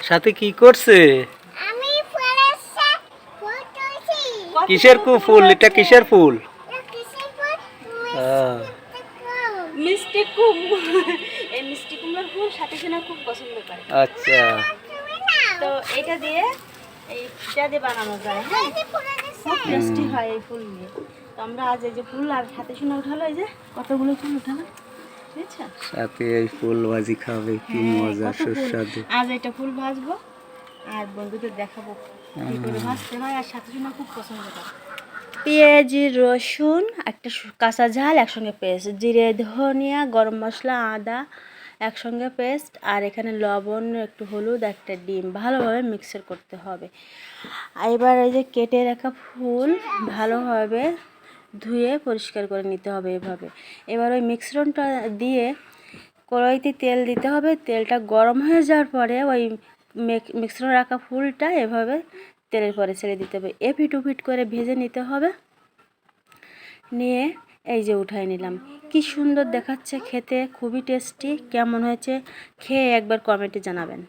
সাথে কি করছে? আমি ফুলের সাথে ফুল তুলছি। কিসের ফুল? এটা কিসের ফুল? এটা কিসের ফুল? আহ, মিষ্টি কুমড়ো। এই মিষ্টি কুমড়োর ফুল সাথে সিনা খুব পছন্দ করে। আচ্ছা। তো এটা দিয়ে বানানো যায়, হ্যাঁ, খুব টেস্টি হয় এই ফুল দিয়ে। তো আমরা আজ এই যে ফুল আর সাথে সিনা উঠালো, এই যে কতগুলো ফুল উঠালো, বুঝছো? সাথে এই ফুল ভাজি খাবে, কি মজা, কত ফুল। সুস্বাদু। আজ এটা ফুল ভাজবো আর বন্ধুদের দেখাবো কি করে ভাজতে হয়, আর সাথে সিনা খুব পছন্দ করে। পেঁয়াজ, রসুন, একটা কাঁচা ঝাল একসঙ্গে পেস্ট, জিরে, ধনিয়া, গরম মশলা, আদা একসঙ্গে পেস্ট, আর এখানে লবণ, একটু হলুদ, একটা ডিম ভালোভাবে মিক্সার করতে হবে। এবার এই যে কেটে রাখা ফুল ভালোভাবে ধুয়ে পরিষ্কার করে নিতে হবে এভাবে। এবার ওই মিশ্রণটা দিয়ে কড়াইতে তেল দিতে হবে। তেলটা গরম হয়ে যাওয়ার পরে ওই মিশ্রণ রাখা ফুলটা এভাবে তেলের পরে ছেড়ে দিতে হবে। এপিট উপিট করে ভেজে নিতে হবে। নিয়ে এই যে উঠাই নিলাম। কি সুন্দর দেখাচ্ছে খেতে, খুবই টেস্টি। কেমন হয়েছে খেয়ে একবার কমেন্টে জানাবেন।